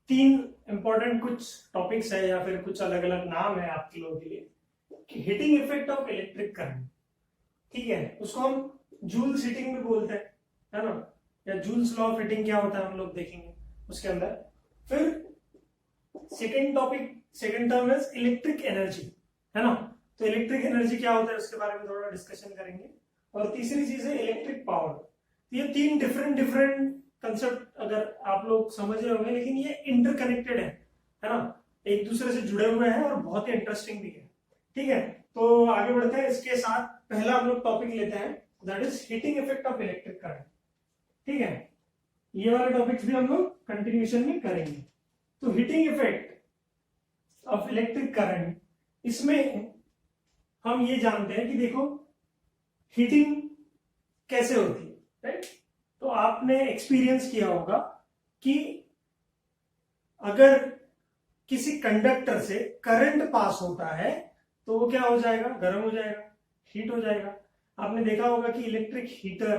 तीन इंपॉर्टेंट कुछ टॉपिक्स है या फिर कुछ अलग अलग नाम है आपके लोगों के लिए कि heating effect of electric current. ठीक है, उसको हम जूल्स हीटिंग भी बोलते हैं, है ना, या जूल्स लॉ ऑफ हीटिंग क्या होता है हम लोग देखेंगे उसके अंदर। फिर second topic, second term is electric energy, है ना, तो इलेक्ट्रिक एनर्जी क्या होता है उसके बारे में थोड़ा डिस्कशन करेंगे। और तीसरी चीज है इलेक्ट्रिक पावर। ये तीन डिफरेंट डिफरेंट कंसेप्ट अगर आप लोग समझ रहे होंगे, लेकिन ये इंटरकनेक्टेड है ना, एक दूसरे से जुड़े हुए हैं और बहुत ही इंटरेस्टिंग भी है। ठीक है, तो आगे बढ़ते हैं। इसके साथ पहला हम लोग टॉपिक लेते हैं, that is heating effect of electric current. ठीक है, ये वाले टॉपिक्स भी हम लोग कंटिन्यूशन में करेंगे। तो heating effect of electric current, इसमें हम ये जानते हैं कि देखो हीटिंग कैसे होती है, राइट। तो आपने एक्सपीरियंस किया होगा कि अगर किसी कंडक्टर से करंट पास होता है तो वो क्या हो जाएगा, गर्म हो जाएगा, हीट हो जाएगा। आपने देखा होगा कि इलेक्ट्रिक हीटर,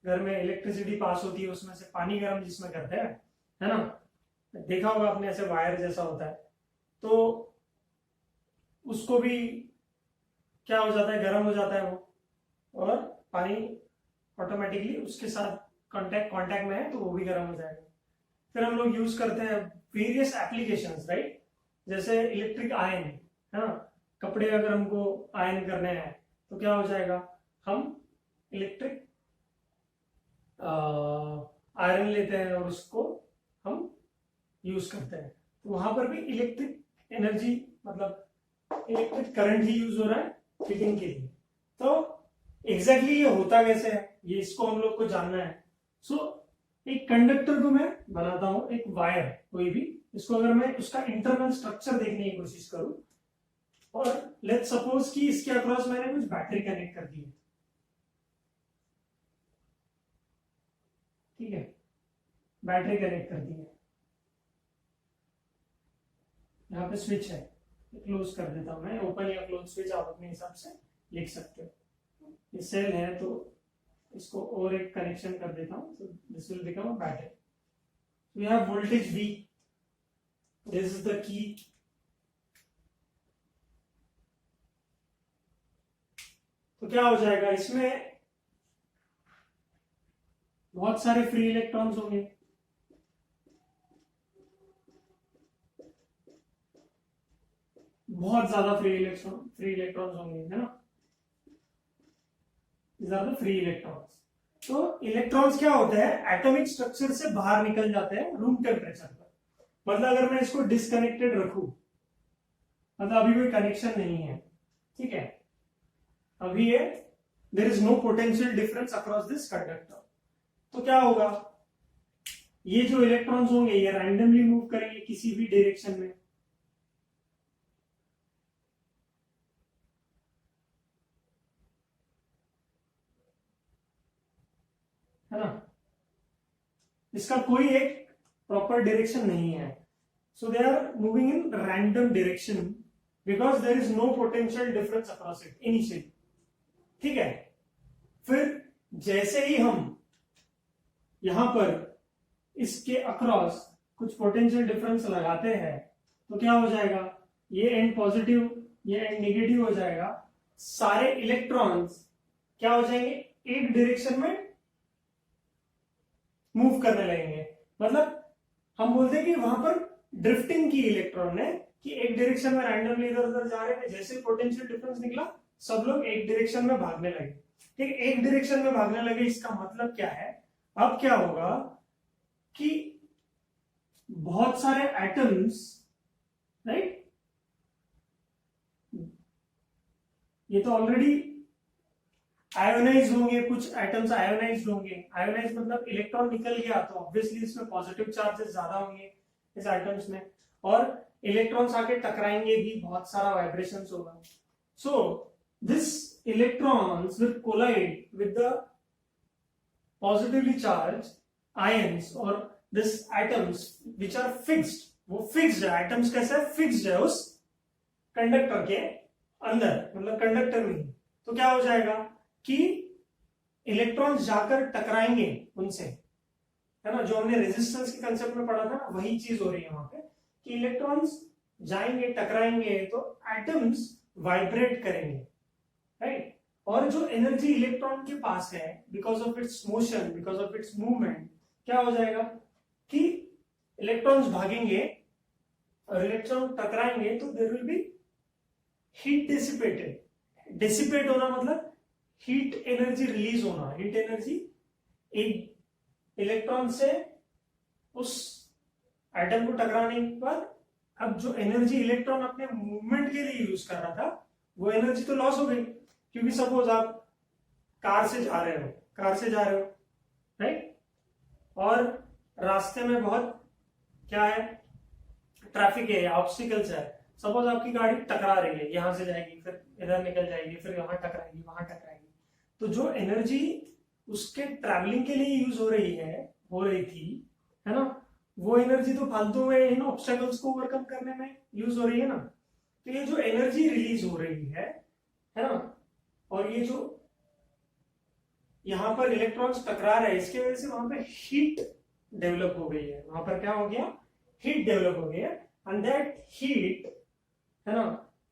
घर में इलेक्ट्रिसिटी पास होती है उसमें से पानी गर्म जिसमें करते हैं, है ना, देखा होगा आपने, ऐसे वायर जैसा होता है, तो उसको भी क्या हो जाता है, गर्म हो जाता है वो, और पानी ऑटोमेटिकली उसके साथ कांटेक्ट में है तो वो भी गर्म हो जाएगा। फिर हम लोग यूज करते हैं वेरियस एप्लीकेशंस, राइट, जैसे इलेक्ट्रिक आयन, है ना, कपड़े अगर हमको आयन करने हैं तो क्या हो जाएगा, हम इलेक्ट्रिक आयरन लेते हैं और उसको हम यूज करते हैं। तो वहां पर भी इलेक्ट्रिक एनर्जी मतलब इलेक्ट्रिक करंट ही यूज हो रहा है हीटिंग के लिए। तो एग्जैक्टली ये होता कैसे है, ये इसको हम लोग को जानना है। सो एक कंडक्टर को मैं बनाता हूं, एक वायर कोई भी, इसको अगर मैं उसका इंटरनल स्ट्रक्चर देखने की कोशिश करूं, और लेट्स सपोज कि इसके अक्रॉस मैंने कुछ बैटरी कनेक्ट कर दी है। ठीक है, बैटरी कनेक्ट कर दी है, यहाँ पे स्विच है, क्लोज कर देता हूं मैं, ओपन या क्लोज स्विच आप अपने हिसाब से लिख सकते हो। ये सेल है तो इसको और एक कनेक्शन कर देता हूं, so this will become a battery. We have voltage V. This is the key. तो क्या हो जाएगा, इसमें बहुत सारे फ्री इलेक्ट्रॉन्स होंगे, बहुत ज्यादा फ्री इलेक्ट्रॉन्स होंगे, है ना, these are the free electrons. तो इलेक्ट्रॉन्स क्या होते हैं, एटॉमिक स्ट्रक्चर से बाहर निकल जाते हैं रूम टेम्परेचर पर। मतलब अगर मैं इसको डिसकनेक्टेड रखूं, मतलब अभी कोई कनेक्शन नहीं है, ठीक है, अभी ये there is no potential difference across this conductor, तो क्या होगा, ये जो इलेक्ट्रॉन्स होंगे ये रैंडमली मूव करेंगे किसी भी डायरेक्शन में, है ना, इसका कोई एक प्रॉपर डायरेक्शन नहीं है। So they are moving in random direction because there is no potential difference across it initially. ठीक है, फिर जैसे ही हम यहां पर इसके अक्रॉस कुछ पोटेंशियल डिफरेंस लगाते हैं तो क्या हो जाएगा, ये एंड पॉजिटिव, ये एंड नेगेटिव हो जाएगा, सारे इलेक्ट्रॉन्स क्या हो जाएंगे, एक डायरेक्शन में मूव करने लगेंगे। मतलब हम बोलते हैं कि वहां पर ड्रिफ्टिंग की इलेक्ट्रॉन ने, कि एक डायरेक्शन में रैंडमली इधर उधर जा रहे थे, जैसे पोटेंशियल डिफरेंस निकला सब लोग एक डायरेक्शन में भागने लगे। ठीक, एक डायरेक्शन में भागने लगे, इसका मतलब क्या है, अब क्या होगा कि बहुत सारे एटम्स, राइट, ये तो ऑलरेडी आयोनाइज होंगे, कुछ एटम्स आयोनाइज होंगे, आयोनाइज मतलब इलेक्ट्रॉन निकल गया तो ऑब्वियसली इसमें पॉजिटिव चार्जेस ज्यादा होंगे इस एटम्स में, और इलेक्ट्रॉन्स आके टकराएंगे भी, बहुत सारा वाइब्रेशंस होगा। So this electrons will collide with the positively charge ions और this atoms which are fixed, वो फिक्स्ड है, एटम्स कैसे फिक्स्ड है उस कंडक्टर के अंदर, मतलब कंडक्टर में, तो क्या हो जाएगा कि इलेक्ट्रॉन्स जाकर टकराएंगे उनसे, है ना, जो हमने रेजिस्टेंस के कंसेप्ट में पढ़ा था ना, वही चीज हो रही है वहां पे कि इलेक्ट्रॉन्स जाएंगे, टकराएंगे तो एटम्स वाइब्रेट करेंगे, राइट। और जो एनर्जी इलेक्ट्रॉन के पास है, because of its motion, because of its movement, क्या हो जाएगा कि इलेक्ट्रॉन्स भागेंगे और इलेक्ट्रॉन टकराएंगे तो there will be heat dissipated. Dissipate होना मतलब हीट एनर्जी रिलीज होना। हीट एनर्जी एक इलेक्ट्रॉन से उस एटम को टकराने के बाद अब जो एनर्जी इलेक्ट्रॉन अपने मूवमेंट के लिए यूज कर रहा था वो एनर्जी तो लॉस हो गई, क्योंकि सपोज आप कार से जा रहे हो, राइट, और रास्ते में बहुत क्या है, ट्रैफिक है या ऑब्स्टिकल्स है। सपोज आपकी गाड़ी टकरा रही है, यहां से जाएगी, फिर इधर निकल जाएगी, फिर वहां टकराएगी, वहां टकराएगी, तो जो एनर्जी उसके ट्रैवलिंग के लिए यूज हो रही थी, है ना, वो एनर्जी तो फालतू में इन ऑब्स्टेकल्स को ओवरकम करने में यूज हो रही है ना। तो ये जो एनर्जी रिलीज हो रही है ना, और ये जो यहां पर इलेक्ट्रॉन्स टकरा रहे हैं, इसकी वजह से वहां पे हीट डेवलप हो गई है। वहां पर क्या हो गया, हीट डेवलप हो गई है, एंड दैट हीट, है ना,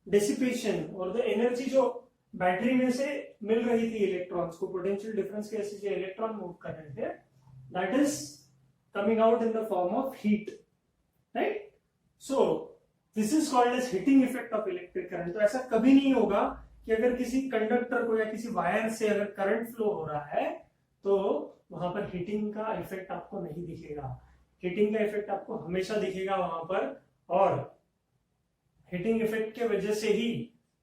डिसिपेशन और द एनर्जी जो बैटरी में से मिल रही थी इलेक्ट्रॉन्स को, पोटेंशियल डिफरेंस के ऐसे जो इलेक्ट्रॉन मूव कर रहे थे, that is coming out in the form of heat, right. So this is called as heating effect of electric current. तो ऐसा कभी नहीं होगा कि अगर किसी कंडक्टर को या किसी वायर से अगर करंट फ्लो हो रहा है तो वहां पर हीटिंग का इफेक्ट आपको नहीं दिखेगा। हीटिंग का इफेक्ट आपको हमेशा दिखेगा वहां पर, और हीटिंग इफेक्ट के वजह से ही,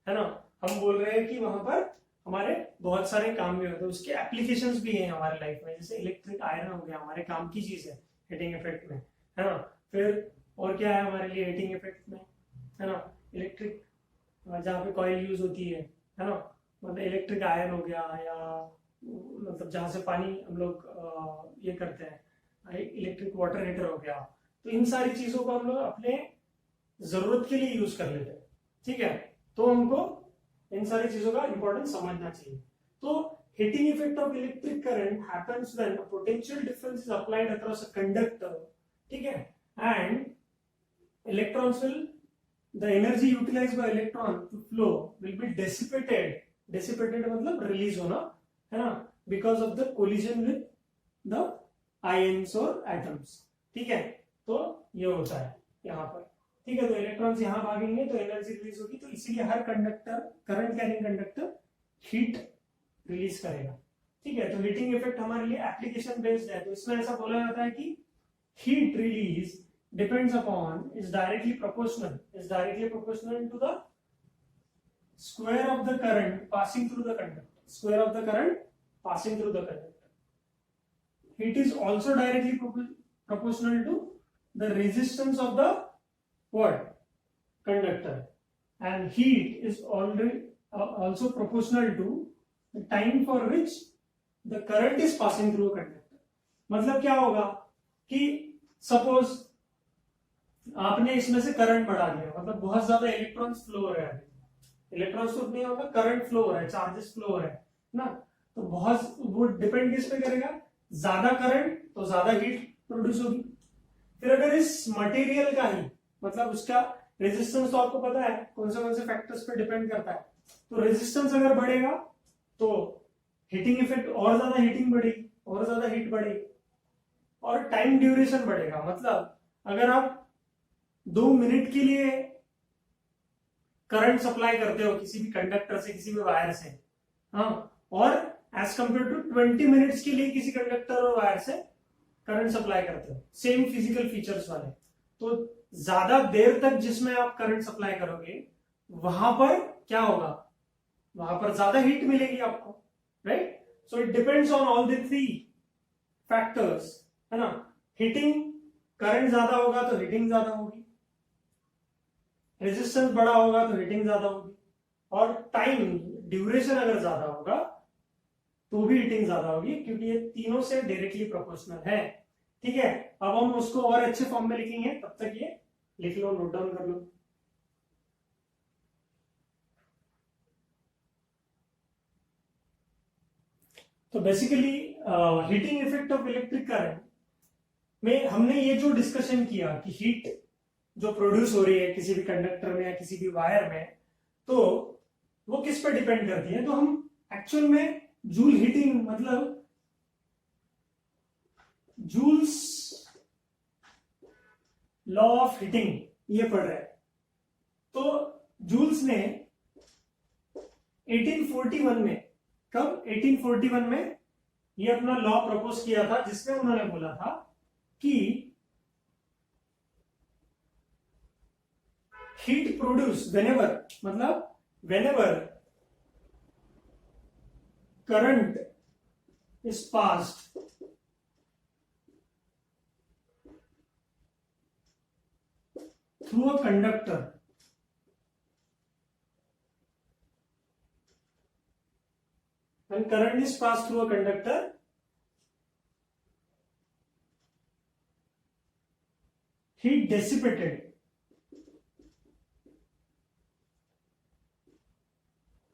है ना, हम बोल रहे हैं कि वहां पर हमारे बहुत सारे काम भी होते हैं, उसके एप्लीकेशंस भी हैं हमारे लाइफ में। जैसे इलेक्ट्रिक आयरन हो गया, हमारे काम की चीज है हीटिंग इफेक्ट में, है ना। फिर और क्या है हमारे लिए हीटिंग इफेक्ट में, है ना, इलेक्ट्रिक जहाँ पे कॉइल यूज होती है ना, मतलब इलेक्ट्रिक आयरन हो गया, या मतलब जहां से पानी हम लोग ये करते हैं, इलेक्ट्रिक वाटर हीटर हो गया। तो इन सारी चीजों को हम लोग अपने जरूरत के लिए यूज कर लेते हैं, ठीक है। तो हमको इन सारी चीजों का इंपॉर्टेंस समझना चाहिए। तो heating effect of electric current happens when a potential difference is applied across a conductor, ठीक है, and electrons will, the energy utilized by electron to flow will be dissipated मतलब रिलीज होना, है ना, because of the collision with the ions और atoms, ठीक है। तो ये होता है यहाँ पर, ठीक है। तो इलेक्ट्रॉन्स यहाँ भागेंगे तो एनर्जी रिलीज होगी, तो इसीलिए हर conductor, current carrying conductor heat release करेगा, ठीक है। तो हीटिंग इफेक्ट हमारे लिए एप्लीकेशन बेस्ड है। तो इसमें ऐसा बोला जाता है कि heat release depends upon, is directly proportional to the square of the current passing through the conductor. Heat is also directly proportional to the resistance of the conductor, and heat is already also proportional to the time for which the current is passing through a conductor. मतलब क्या होगा कि suppose आपने इसमें से current बढ़ा दिया, मतलब बहुत ज्यादा इलेक्ट्रॉन्स फ्लो हो रहे हैं, इलेक्ट्रॉन्स तो नहीं होगा, करंट फ्लो हो रहा है, चार्जेस फ्लो हो रहे हैं ना। तो बहुत वो डिपेंड किस पे करेगा, ज्यादा करंट तो ज्यादा हीट प्रोड्यूस होगी। फिर अगर इस मटेरियल का ही, मतलब उसका रेजिस्टेंस तो आपको पता है कौन से फैक्टर्स पे डिपेंड करता है, तो रेजिस्टेंस अगर बढ़ेगा तो हीटिंग इफेक्ट और ज्यादा हीटिंग बढ़ेगी, और ज्यादा हीट बढ़ेगी, और टाइम ड्यूरेशन बढ़ेगा। मतलब अगर आप 2 मिनट के लिए करंट सप्लाई करते हो किसी भी कंडक्टर से, किसी भी वायर से, हाँ, और एज कंपेयर टू 20 मिनट्स के लिए किसी कंडक्टर और वायर से करंट सप्लाई करते हो, सेम फिजिकल फीचर्स वाले, तो ज्यादा देर तक जिसमें आप करंट सप्लाई करोगे वहां पर क्या होगा, वहां पर ज्यादा हीट मिलेगी आपको, right. So it depends on all the 3 factors, है ना। हीटिंग, करंट ज्यादा होगा तो हीटिंग ज्यादा होगी, रेजिस्टेंस बड़ा होगा तो हीटिंग ज्यादा होगी, और टाइम ड्यूरेशन अगर ज्यादा होगा तो भी हीटिंग ज्यादा होगी, क्योंकि ये तीनों से डायरेक्टली प्रोपोर्शनल है, ठीक है। अब हम उसको और अच्छे फॉर्म में लिखेंगे, तब तक ये लिख लो, नोट डाउन कर लो। तो basically heating effect of electric current में हमने ये जो डिस्कशन किया कि हीट जो प्रोड्यूस हो रही है किसी भी कंडक्टर में या किसी भी वायर में, तो वो किस पर डिपेंड करती है, तो हम एक्चुअल में जूल हीटिंग मतलब जूल्स लॉ ऑफ हीटिंग ये पढ़ रहे हैं। तो जूल्स ने 1841 में, कब 1841 में ये अपना लॉ प्रपोज किया था, जिसमें उन्होंने बोला था कि हीट प्रोड्यूस वेनेवर, मतलब whenever current is passed through a conductor, when current is passed through a conductor, heat dissipated.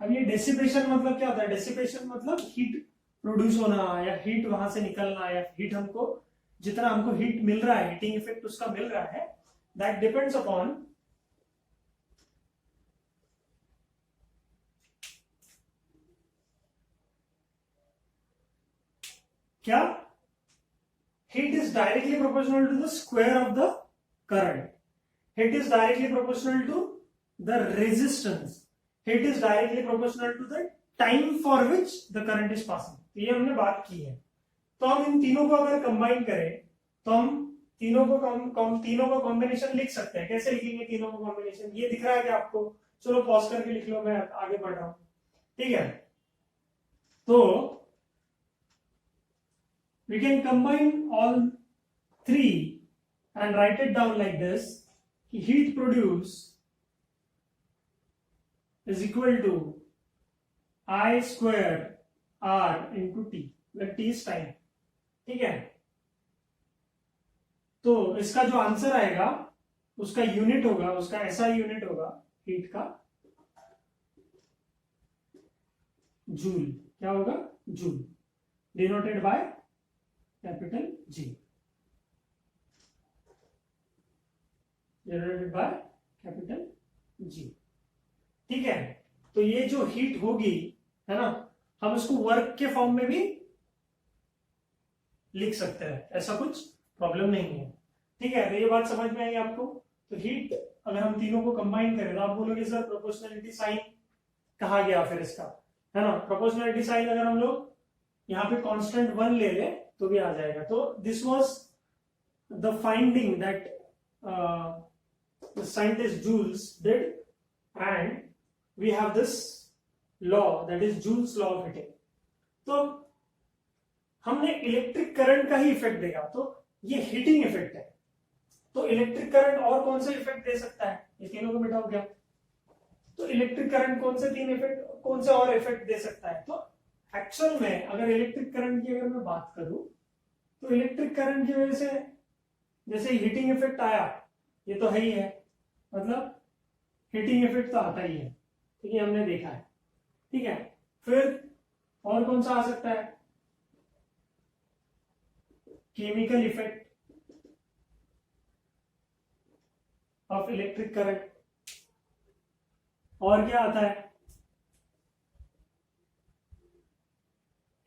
अब ये डेसिपेशन मतलब क्या होता है, डेसिपेशन मतलब हीट प्रोड्यूस होना या हीट वहां से निकलना या हीट हमको जितना हमको हीट मिल रहा है, हीटिंग इफेक्ट उसका मिल रहा है, that depends upon क्या, heat is directly proportional to the square of the current, heat is directly proportional to the resistance, heat is directly proportional to the time for which the current is passing। तो ये हमने बात की है। तो हम इन तीनों को अगर कंबाइन करें तो हम तीनों को कॉम्बिनेशन लिख सकते हैं। कैसे लिखेंगे तीनों को कॉम्बिनेशन, ये दिख रहा है कि आपको, चलो पॉज करके लिख लो, मैं आगे बढ़ रहा हूं, ठीक है। तो we can combine all three and write it down like this, heat produce is equal to I square R into T, where T is time, ठीक है। तो इसका जो आंसर आएगा उसका यूनिट होगा, उसका ऐसा यूनिट होगा हीट का, जूल। क्या होगा, joule, denoted by capital G, denoted by capital G, ठीक है। तो ये जो हीट होगी, है ना, हम इसको वर्क के फॉर्म में भी लिख सकते हैं, ऐसा कुछ प्रॉब्लम नहीं है, ठीक है। तो ये बात समझ में आई आपको। तो हीट अगर हम तीनों को कंबाइन करें तो आप बोलोगे सर प्रोपोर्शनलिटी साइन कहा गया फिर इसका, है ना। प्रोपोर्शनलिटी साइन अगर हम लोग यहाँ पे कांस्टेंट 1 ले लें तो भी आ जाएगा। तो this was the finding that the scientist Joule's did and we have this law that is Joule's law of heating. तो हमने इलेक्ट्रिक करंट का ही इफेक्ट देखा, तो ये हीटिंग इफेक्ट है। तो इलेक्ट्रिक करंट और कौन सा इफेक्ट दे सकता है, ये तीनों को मिटाओ क्या, तो इलेक्ट्रिक करंट कौन से तीन इफेक्ट, कौन से और इफेक्ट दे सकता है। तो एक्चुअल में अगर इलेक्ट्रिक करंट की अगर मैं बात करूं तो इलेक्ट्रिक करंट की वजह से जैसे हीटिंग इफेक्ट आया, ये तो है ही है, मतलब हीटिंग इफेक्ट तो आता ही है, ठीक है, हमने देखा है, ठीक है। फिर और कौन सा आ सकता है, chemical effect of electric current. और क्या आता है,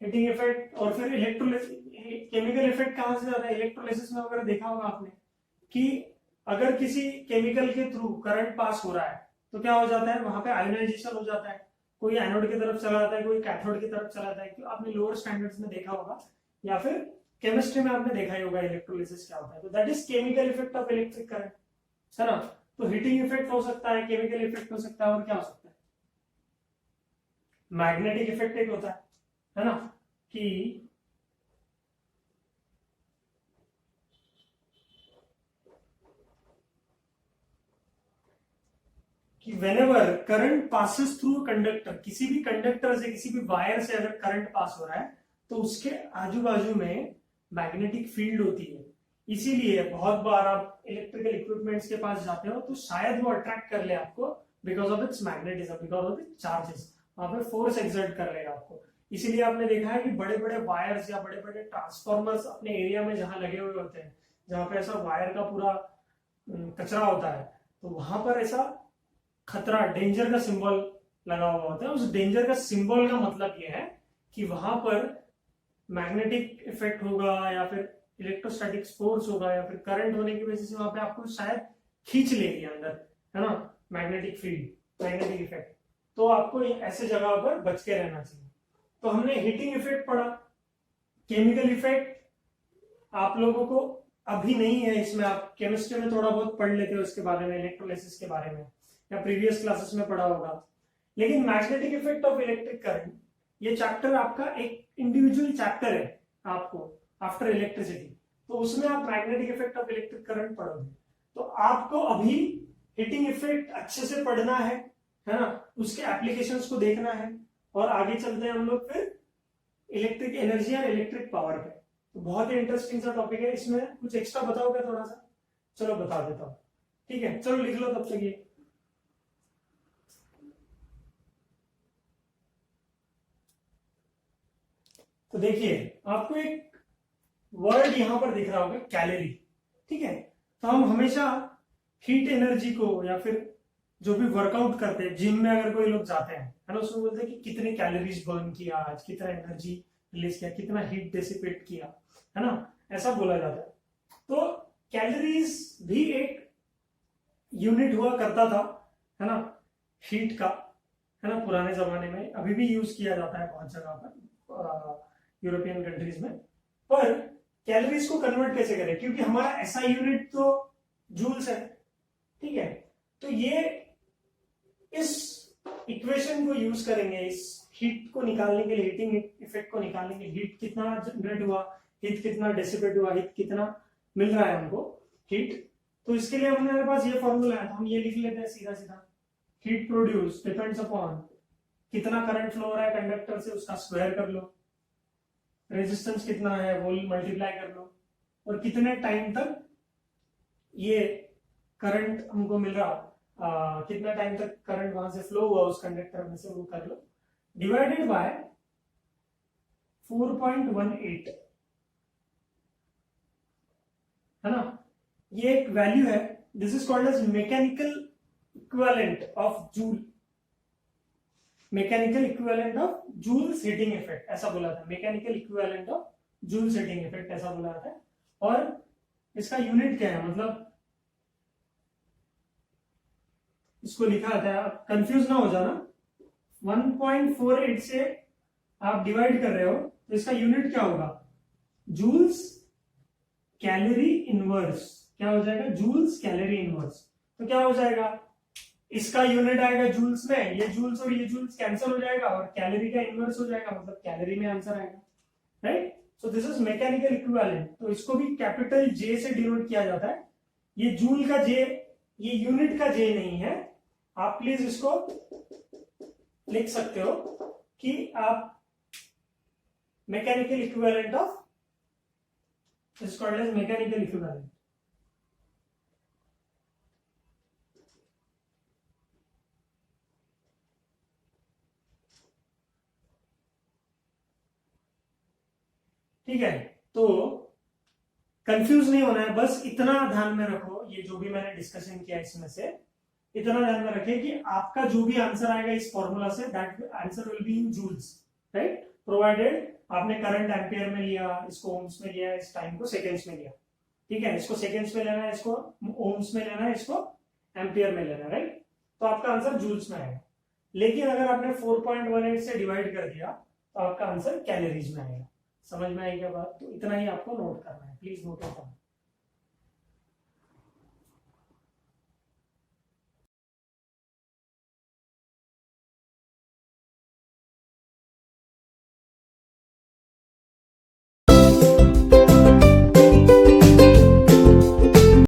हीटिंग इफेक्ट, और फिर इलेक्ट्रोलिसिस। केमिकल इफेक्ट कहां से आता है, इलेक्ट्रोलिसिस में अगर देखा होगा आपने कि अगर किसी केमिकल के थ्रू करंट पास हो रहा है तो क्या हो जाता है, वहां पे आयोनाइजेशन हो जाता है, कोई एनोड की तरफ चला जाता है, कोई कैथोड की तरफ चला जाता है। तो आपने लोअर स्टैंडर्ड्स में देखा होगा या फिर केमिस्ट्री में आपने देखा ही होगा इलेक्ट्रोलिसिस क्या होता है। तो that is chemical effect of electric current, है ना। तो हीटिंग इफेक्ट हो सकता है, केमिकल इफेक्ट हो सकता है, और क्या हो सकता है, मैग्नेटिक इफेक्ट एक होता है ना, कि whenever current passes through conductor, किसी भी कंडक्टर से, किसी भी वायर से अगर करंट पास हो रहा है तो उसके आजू बाजू में मैग्नेटिक फील्ड होती है। इसीलिए बहुत बार आप इलेक्ट्रिकल इक्विपमेंट्स के पास जाते हो तो शायद वो अट्रैक्ट कर ले आपको because of its magnetism, because of its charges, वहां पे फोर्स एक्सर्ट कर लेगा आपको। इसीलिए आपने देखा है कि बड़े बड़े वायर्स या बड़े बड़े ट्रांसफॉर्मर्स अपने एरिया में जहां लगे हुए होते हैं, जहाँ पे ऐसा वायर का पूरा कचरा होता है, तो वहां पर ऐसा खतरा, डेंजर का सिंबल लगा हुआ होता है। उस डेंजर का सिंबल का मतलब ये है कि वहां पर मैग्नेटिक इफेक्ट होगा या फिर इलेक्ट्रोस्टैटिक फोर्स होगा या फिर करंट होने की वजह से वहां पे आपको शायद खींच लेगी अंदर, है ना, मैग्नेटिक फील्ड, मैग्नेटिक इफेक्ट। तो आपको ऐसे जगह पर बच के रहना चाहिए। तो हमने हीटिंग इफेक्ट पढ़ा, केमिकल इफेक्ट आप लोगों को अभी नहीं है, इसमें आप केमिस्ट्री में थोड़ा बहुत पढ़ लेते हो इसके बारे में, इलेक्ट्रोलाइसिस के बारे में, या प्रीवियस क्लासेस में पढ़ा होगा। लेकिन magnetic effect of electric current, ये चैप्टर आपका एक इंडिविजुअल चैप्टर है आपको आफ्टर इलेक्ट्रिसिटी, तो उसमें आप magnetic effect of electric current पढ़ोगे। तो आपको अभी हीटिंग इफेक्ट अच्छे से पढ़ना है ना, उसके एप्लीकेशंस को देखना है, और आगे चलते हैं हम लोग फिर इलेक्ट्रिक एनर्जी और इलेक्ट्रिक पावर पे। तो बहुत ही इंटरेस्टिंग सा टॉपिक है, इसमें कुछ एक्स्ट्रा बताओगे थोड़ा सा? चलो बता देता हूं, ठीक है, चलो लिख लो तब तक ये। तो देखिए आपको एक वर्ड यहां पर दिख रहा होगा, कैलोरी, ठीक है। तो हम हमेशा हीट एनर्जी को, या फिर जो भी वर्कआउट करते हैं, जिम में अगर कोई लोग जाते हैं, है ना, उसमें बोलते हैं कि कितने कैलोरीज बर्न किया आज, कितना एनर्जी रिलीज किया, कितना हीट डेसिपेट किया, है ना, ऐसा बोला जाता है। तो कैलोरीज भी एक यूनिट हुआ करता था, है ना, हीट का, है ना, पुराने जमाने में, अभी भी यूज किया जाता है बहुत जगह पर यूरोपियन कंट्रीज में। पर कैलोरीज को कन्वर्ट कैसे करें, क्योंकि हमारा ऐसा यूनिट तो जूल्स है, ठीक है। तो ये इस इक्वेशन को यूज करेंगे, इस हीट को निकालने के लिए, हीटिंग इफेक्ट को निकालने के लिए, हीट कितना जनरेट हुआ, हीट कितना डिसिपेट हुआ, हीट कितना मिल रहा है हमको हीट। तो इसके लिए हमारे पास ये फॉर्मूला है, तो हम ये लिख लेते हैं सीधा सीधा, हीट प्रोड्यूस डिपेंड्स अपॉन कितना करंट फ्लो हो रहा है कंडक्टर से, उसका स्क्वायर कर लो, रेजिस्टेंस कितना है वो मल्टीप्लाई कर लो, और कितने टाइम तक ये करंट हमको मिल रहा, कितना टाइम तक करंट वहां से फ्लो हुआ उस कंडक्टर में से, वो कर लो, डिवाइडेड बाय 4.18, है ना। ये एक वैल्यू है, this is called as mechanical equivalent of Joule, mechanical equivalent of Joule's heating effect, ऐसा बोला था, mechanical equivalent of Joule's heating effect ऐसा बोला था। और इसका यूनिट क्या है, मतलब इसको लिखा था, कंफ्यूज ना हो जाना, 1.48 से आप डिवाइड कर रहे हो, तो इसका यूनिट क्या होगा, जूल्स कैलोरी इनवर्स, क्या हो जाएगा, जूल्स कैलोरी इनवर्स। तो क्या हो जाएगा, इसका यूनिट आएगा जूल्स में, ये जूल्स और ये जूल्स कैंसिल हो जाएगा, और कैलोरी का इनवर्स हो जाएगा, मतलब कैलोरी में आंसर आएगा, right. So this is mechanical equivalent. तो इसको भी कैपिटल जे से डिनोट किया जाता है, ये जूल का जे, ये यूनिट का जे नहीं है, आप प्लीज इसको लिख सकते हो कि आप mechanical equivalent of, is called as mechanical equivalent. ठीक है, तो कंफ्यूज नहीं होना है, बस इतना ध्यान में रखो, ये जो भी मैंने डिस्कशन किया इसमें से इतना ध्यान में रखिए कि आपका जो भी आंसर आएगा इस फॉर्मूला से, that answer will be in joules, right, provided आपने करंट एम्पियर में लिया, इसको ओम्स में लिया, इस टाइम को सेकेंड्स में लिया, ठीक है, इसको सेकेंड्स में लेना है, इसको ओम्स में लेना है, इसको एम्पियर में लेना है, राइट। तो आपका आंसर जूल्स में आएगा। लेकिन अगर आपने 4.18 से डिवाइड कर दिया तो आपका आंसर कैलोरीज में आएगा। समझ में आई क्या बात? तो इतना ही आपको नोट करना है, प्लीज नोट इट डाउन।